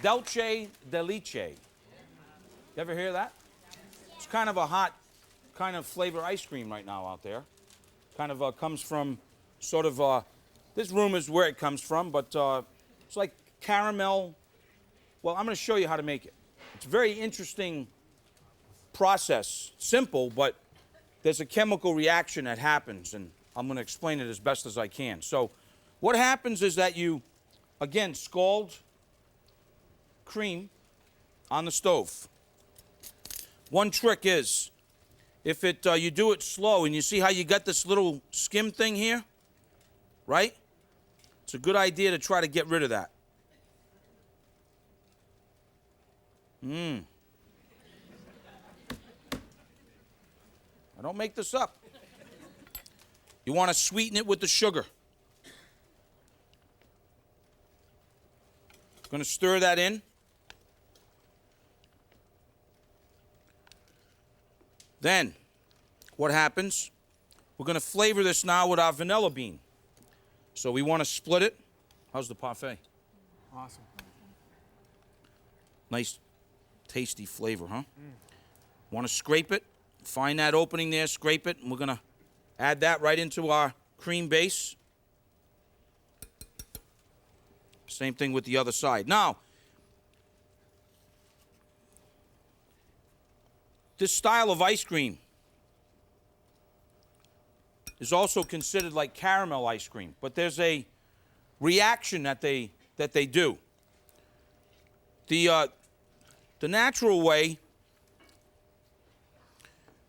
Dulce De Leche. You ever hear that? It's kind of a hot kind of flavor ice cream right now out there. Kind of comes from sort of, this room is where it comes from, but it's like caramel. Well, I'm going to show you how to make it. It's a very interesting process. Simple, but there's a chemical reaction that happens, and I'm going to explain it as best as I can. So what happens is that you, again, scald cream on the stove. One trick is, if you do it slow, and you see how you got this little skim thing here, right? It's a good idea to try to get rid of that. I don't make this up. You want to sweeten it with the sugar. Going to stir that in. Then, what happens? We're going to flavor this now with our vanilla bean. So we want to split it. How's the parfait? Awesome. Nice, tasty flavor, huh? Want to scrape it. Find that opening there, scrape it, and we're going to add that right into our cream base. Same thing with the other side. Now, this style of ice cream is also considered like caramel ice cream, but there's a reaction that they do. The natural way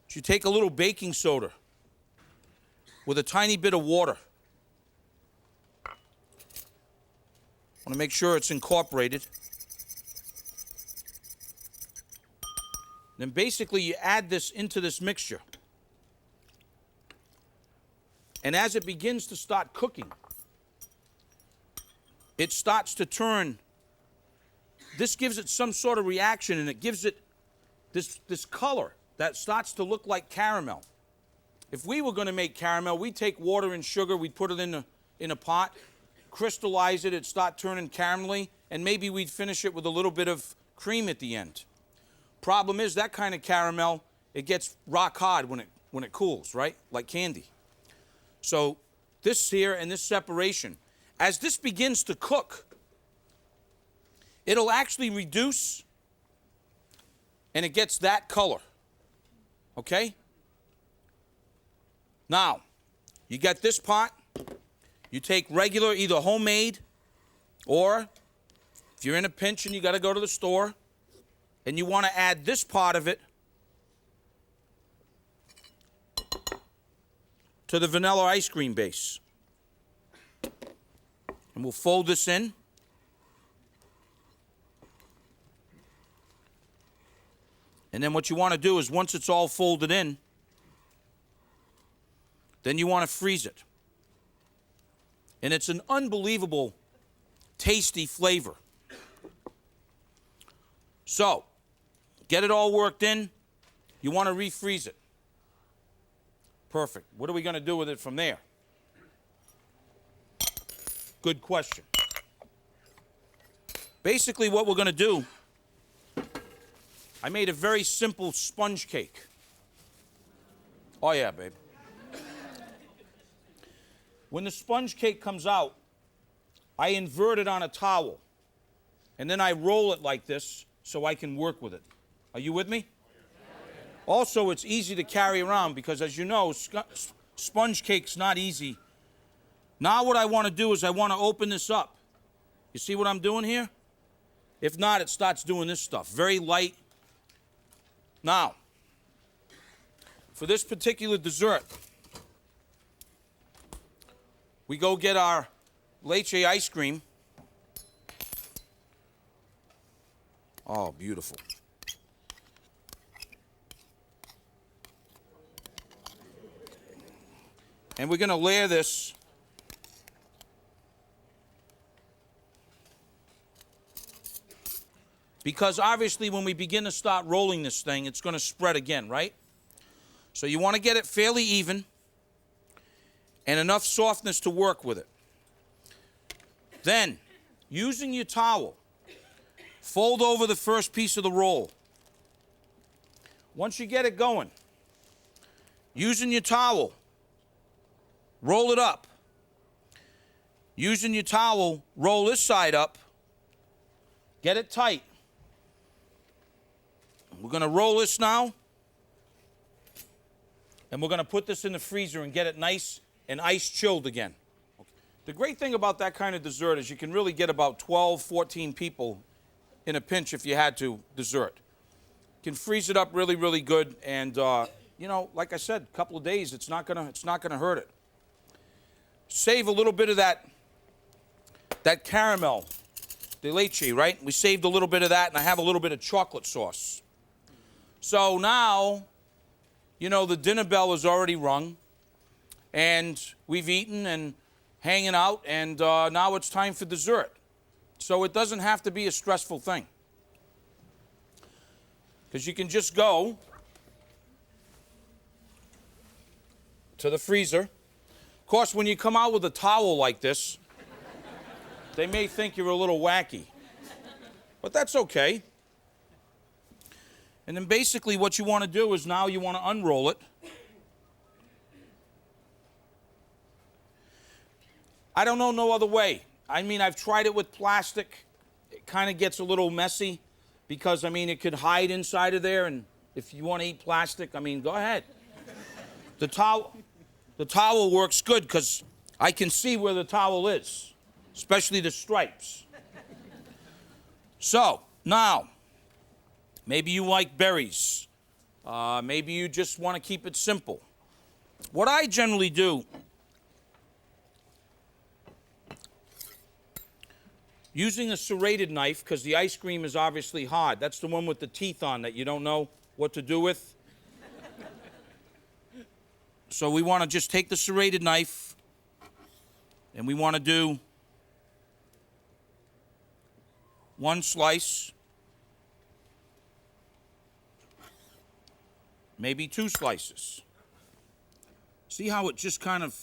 is you take a little baking soda with a tiny bit of water. Want to make sure it's incorporated. Then basically you add this into this mixture. And as it begins to start cooking, it starts to turn. This gives it some sort of reaction, and it gives it this color that starts to look like caramel. If we were going to make caramel, we'd take water and sugar, we'd put it in a pot, crystallize it, it'd start turning caramelly, and maybe we'd finish it with a little bit of cream at the end. Problem is, that kind of caramel, it gets rock hard when it cools, right? Like candy. So this here and this separation, as this begins to cook, it'll actually reduce, and it gets that color. Okay? Now, you got this pot. You take regular, either homemade, or if you're in a pinch and you got to go to the store, and you want to add this part of it to the vanilla ice cream base. And we'll fold this in. And then what you want to do is, once it's all folded in, then you want to freeze it. And it's an unbelievable, tasty flavor. So, get it all worked in. You want to refreeze it. Perfect. What are we going to do with it from there? Good question. Basically, what we're going to do, I made a very simple sponge cake. Oh, yeah, babe. When the sponge cake comes out, I invert it on a towel, and then I roll it like this so I can work with it. Are you with me? Also, it's easy to carry around because, as you know, sponge cake's not easy. Now what I want to do is I want to open this up. You see what I'm doing here? If not, it starts doing this stuff. Very light. Now, for this particular dessert, we go get our leche ice cream. Oh, beautiful. And we're going to layer this because obviously when we begin to start rolling this thing, it's going to spread again, right? So you want to get it fairly even and enough softness to work with it. Then, using your towel, Fold over the first piece of the roll. Once you get it going, using your towel, roll it up. Using your towel, roll this side up. Get it tight. We're going to roll this now. And we're going to put this in the freezer and get it nice and ice chilled again. The great thing about that kind of dessert is you can really get about 12, 14 people in a pinch if you had to dessert. You can freeze it up really, really good. And, you know, like I said, a couple of days, it's not gonna hurt it. Save a little bit of that caramel de leche, right? We saved a little bit of that, and I have a little bit of chocolate sauce. So now, you know, the dinner bell is already rung, and we've eaten and hanging out, and now it's time for dessert. So it doesn't have to be a stressful thing. Because you can just go to the freezer. Of course, when you come out with a towel like this, they may think you're a little wacky. But that's okay. And then basically what you want to do is now you want to unroll it. I don't know no other way. I mean, I've tried it with plastic. It kind of gets a little messy because, I mean, it could hide inside of there, and if you want to eat plastic, I mean, go ahead. The towel works good because I can see where the towel is, especially the stripes. So, now, maybe you like berries. Maybe you just want to keep it simple. What I generally do, using a serrated knife, because the ice cream is obviously hard. That's the one with the teeth on that you don't know what to do with. So we want to just take the serrated knife, and we want to do one slice, maybe two slices. See how it just kind of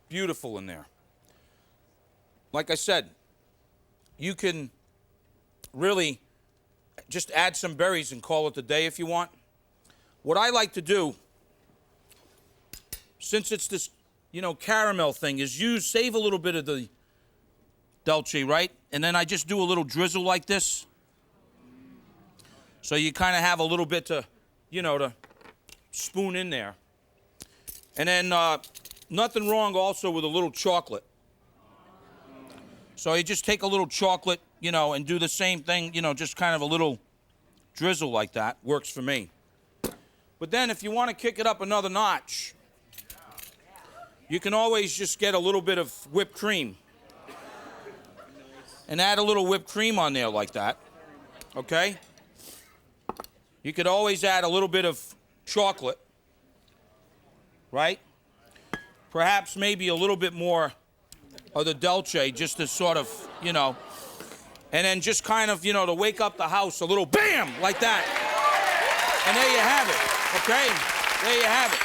beautiful in there. Like I said, you can really just add some berries and call it a day if you want. What I like to do, since it's this, you know, caramel thing, is save a little bit of the Dulce, right? And then I just do a little drizzle like this. So you kind of have a little bit to, you know, to spoon in there. And then nothing wrong also with a little chocolate. So you just take a little chocolate, you know, and do the same thing, you know, just kind of a little drizzle like that. Works for me. But then if you want to kick it up another notch, you can always just get a little bit of whipped cream and add a little whipped cream on there like that, okay? You could always add a little bit of chocolate, right? Perhaps maybe a little bit more of the Dulce, just to sort of, you know, and then just kind of, you know, to wake up the house a little bam, like that. And there you have it, okay? There you have it.